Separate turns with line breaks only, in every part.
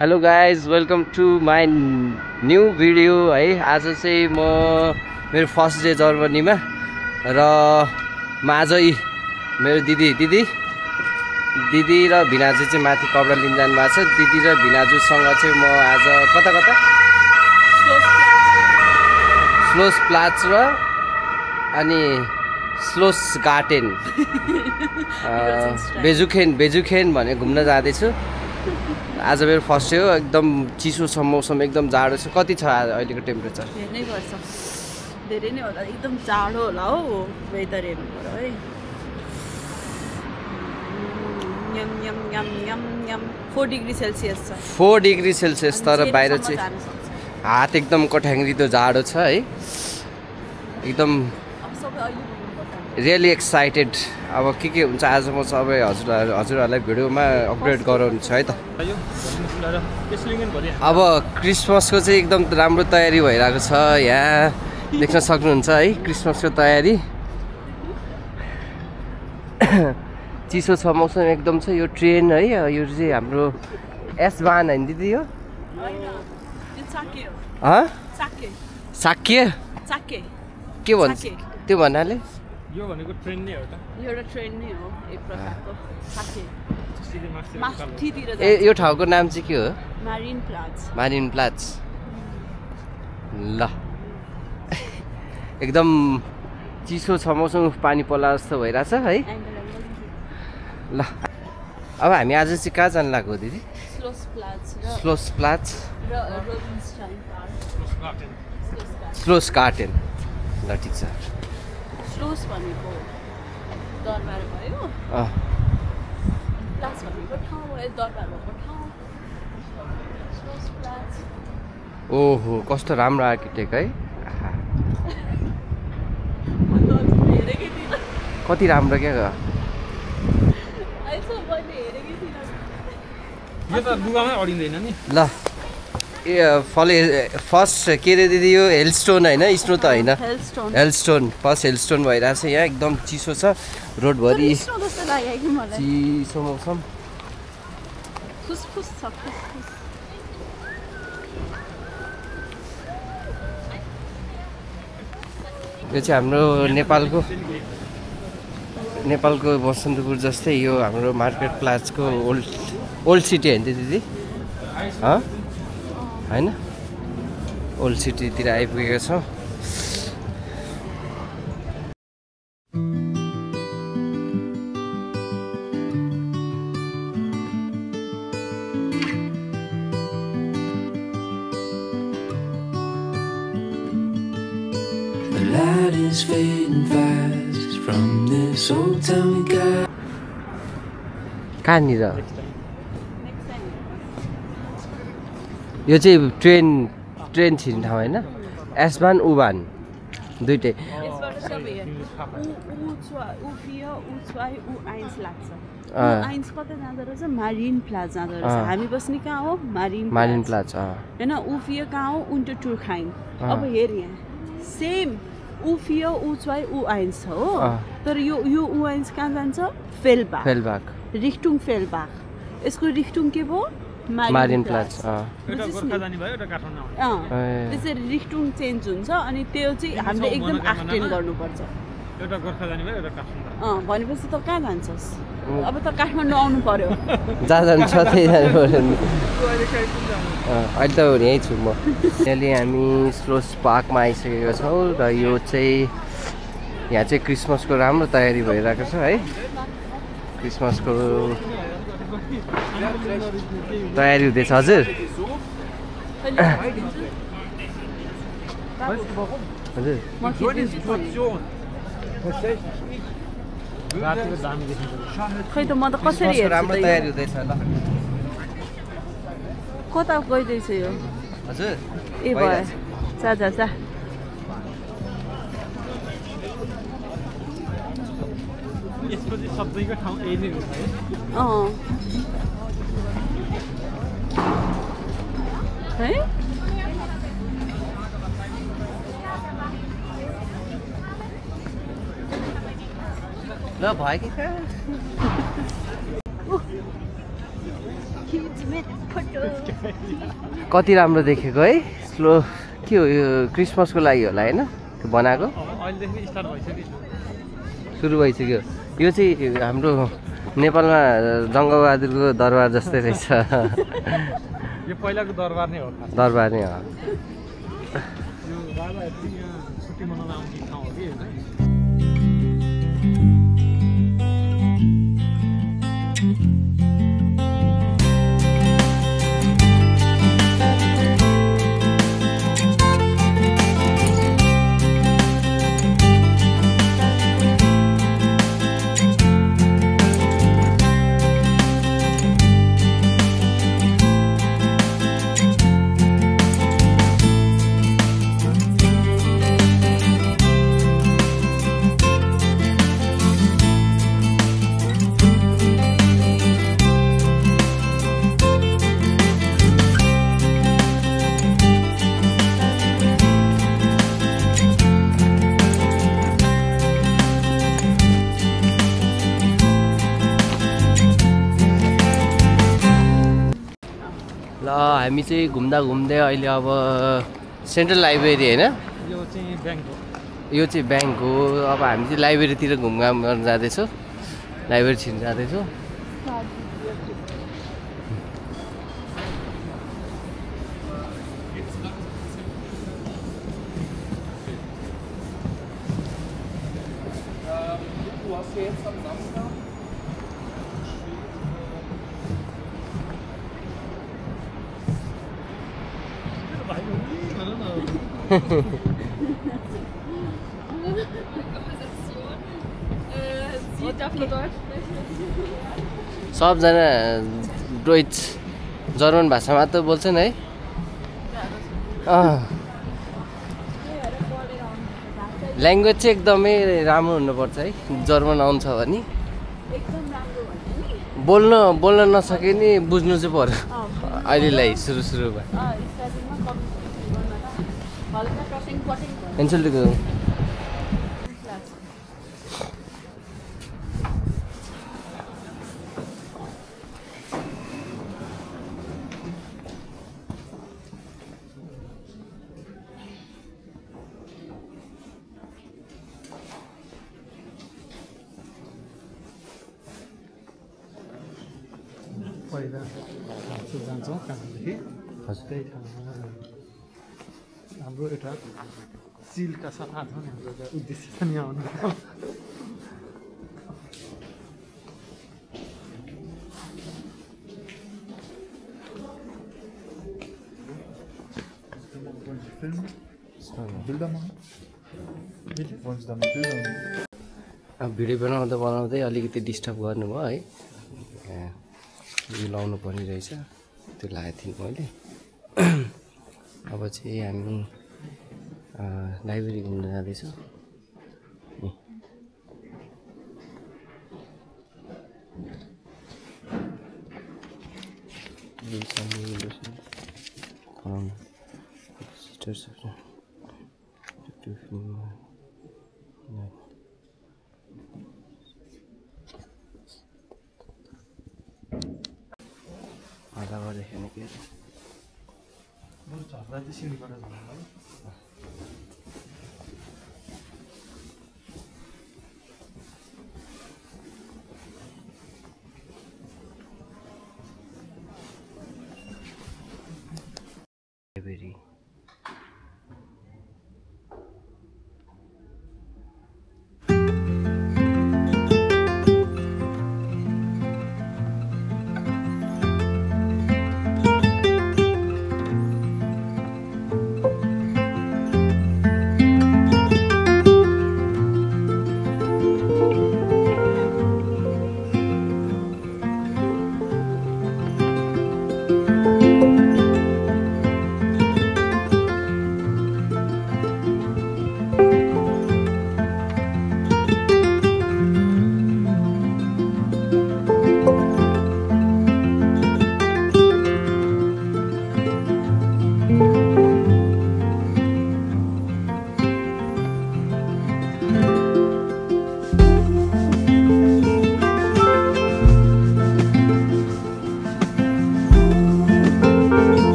Hello guys welcome to my new video है। आज चाहिँ म मेरो फर्स्ट डे जर्मनीमा र म आज मेरो दिदी र भिनाजु चाहिँ माथि कपडा लिन जानु भएको छ। दिदी र भिनाजुसँग चाहिँ म आज कता स्लोस प्लाच र अनि स्लोस गार्टेन बेजुखेन भने घुम्न जाँदैछु। आज मेरो फर्स्ट डे हो। एकदम चिसो छ मौसम, एकदम जाडो छ। कति छ अहिलेको टेम्परेचर?
धेरै नै होला, एकदम जाडो होला हो वेदर हेर्नुको है। 4 डिग्री सेल्सियस छ। 4
डिग्री सेल्सियस तर बाहिर चाहिँ हात एकदम कठ्याङ्ग्रिदो जाडो छ है। एकदम रियली एक्साइटेड। अब के हुन्छ आज म सबै हजुरहरूलाई भिडियोमा अपडेट गराउनु छ है त। अब क्रिसमसको चाहिँ एकदम राम्रो तयारी भइरहेको छ। यहाँ देख्न सक्नुहुन्छ है क्रिसमसको तयारी। चिसो छ मौसम एकदम छ। यो ट्रेन है, यो चाहिँ हाम्रो एस-बान होइन दिदी? यो साक्य के भन्छ त्यो भन्नाले?
यो भनेको ट्रेन नै हो त।
एउटा ट्रेन नै हो एक प्रकारको साक्य।
यो ठाउँको नाम चाहिँ के हो? मारिन प्लाच। ल एकदम चिसो छ मौसम, पानी पर्ला जस्तो भइरहेछ है। ल अब हामी आज चाहिँ कहाँ जानु लाग्यो दिदी? स्लोस प्लाच र स्लोस गार्टेन। ल ठिक छ।
स्लोस भनेको दरबार भयो, प्लाच भनेको ठाउँ भयो, दरबार भएको ठाउँ। स्लोस प्लाच।
ओहो कस्तो राम्रो आर्किटेक्ट है। कति राम्रो क्या
यो त लुगामै अडिँदैन नि।
ल फर्स्ट के रे दिदी? यो हेलस्टोन होइन, स्नो त होइन, हेलस्टोन। फर्स्ट हेलस्टोन भइरहेछ यहाँ। एकदम चिसो छ रोडभरि, चिसो मौसम। यो चाहिँ हाम्रो नेपालको बसन्तपुर जस्तै यो हाम्रो मार्केट प्लाजको ओल्ड सिटी होइन दिदी? होइन, ओल्ड सिटीतिर आइपुगेको छौँ। कहाँनिर? यो चाहिँ ट्रेन छिर्ने ठाउँ होइन? एस-बान U-बान दुइटै।
मारिन प्लाज जाँदो रहेछ। हामी बस्ने कहाँ हो?
मारिन प्लाज
होइन। उफियो कहाँ हो? उन्टरटुरखाइन। अब हेर यहाँ सेम उफियो U2 U1 छ हो, तर यो U1 कहाँ जान्छ? फेलबाक रिक्टुङ फेलबाक। यसको रिक्टुङ के भयो?
मारिन प्लाज।
त्यसरी रिक्टुङ चेन्ज हुन्छ अनि त्यो चाहिँ हामीले एकदम एक्सटेन्ड गर्नुपर्छ। भनेपछि त कहाँ जान्छस्? अब त काठमाडौँ आउनु पर्यो।
जहाँ जान्छ त्यही जानु पर्यो नि। अहिले त यहीँ छु म। अहिले हामी स्लोस पार्कमा आइसकेको छौँ र यो चाहिँ यहाँ चाहिँ क्रिसमसको राम्रो तयारी भइरहेको छ है। क्रिसमसको तयारी हुँदैछ। हजुर
खै त म त कसरी हेर्छु?
राम्रो तयारी हुँदैछ। ल
कता गइदैछ यो?
हजुर
ए भयो जा
यसपछि सबैको ठाउँ यही नै हो
है।
ल भयो कि कति राम्रो देखेको है स्लो के हो यो क्रिसमसको लागि होला हैन त्यो बनाएको
अहिलेदेखि स्टार्ट भइसक्यो
सुरु भइसक्यो यो चाहिँ हाम्रो नेपालमा जङ्गबहादुरको दरबार जस्तै रहेछ
यो पहिलाको दरबार नै हो
दरबार नै हो
यो राजाहरु यहाँ छुट्टी मनाउन आउने ठाउँ हो कि हैन
हामी चाहिँ घुम्दा घुम्दै अहिले अब सेन्ट्रल लाइब्रेरी हैन
यो चाहिँ ब्याङ्क हो
यो चाहिँ ब्याङ्क हो अब हामी चाहिँ लाइब्रेरीतिर घुमघाम गर्न जाँदैछौँ लाइब्रेरी छिर्न जाँदैछौँ सबजना डोइच जर्मन भाषामा त बोल्छन् है ल्याङ्ग्वेज चाहिँ एकदमै राम्रो हुनुपर्छ है जर्मन आउँछ भने बोल्न नसके नि बुझ्नु चाहिँ पर्यो अहिलेलाई सुरुमा पेन्सिलको
पहिला जान्छौँ कहाँदेखि त्यही ठाउँमा हाम्रो एउटा सिलका सफा छ नि हाम्रो एउटा उद्देश्य छ नि आउनु
भिडियो बनाउँदै अलिकति डिस्टर्ब गर्नुभयो है यो लाउनु पर्ने रहेछ त्यो लगाएको थिएँ मैले अब चाहिँ हामी लाइब्रेरी घुम्न जाँदैछौँ library.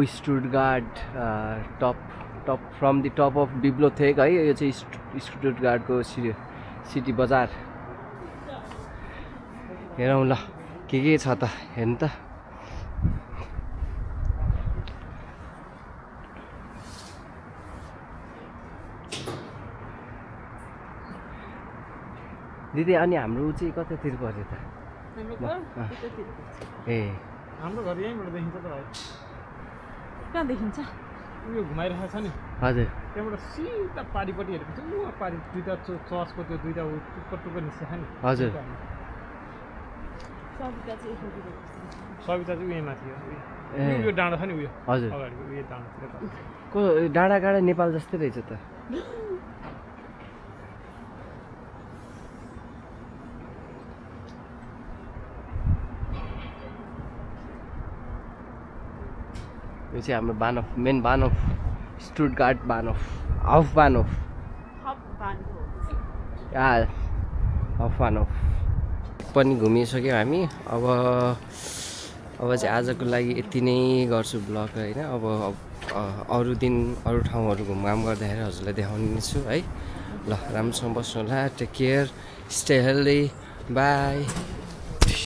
Stuttgart top from the top of बिब्लोथेक है। यो चाहिँ स्टुटगार्टको सिटी बजार। हेरौँ ल के छ त हेर्नु त। दिदी अनि हाम्रो चाहिँ कतातिर पर्यो त? ए
हाम्रो घर यहीँबाट देखिन्छ त भाइ।
कहाँ देखिन्छ?
उयो घुमाइरहेको छ नि।
हजुर
त्यहाँबाट सिधा पारिपट्टि हेरेपछि उहाँ पारि दुईवटा चर्चको त्यो दुईवटा टुक्का निस्केछ नि।
हजुर
सविता चाहिँ उयो माथि हो। उयो डाँडा छ नि उयो
हजुर
अगाडिको उयो डाँडातिर
को डाँडा नेपाल जस्तै रहेछ त। यो चाहिँ हाम्रो बानफ मेन बानफ स्टुटगार्ट बानफ हाफ बानफ पनि घुमिसक्यौँ हामी। अब चाहिँ आजको लागि यति नै गर्छु ब्लग होइन। अब अरू दिन अरू ठाउँहरू घुमघाम गर्दाखेरि हजुरलाई देखाउने छु है। ल राम्रोसँग बस्नु होला। Take care, stay healthy, by.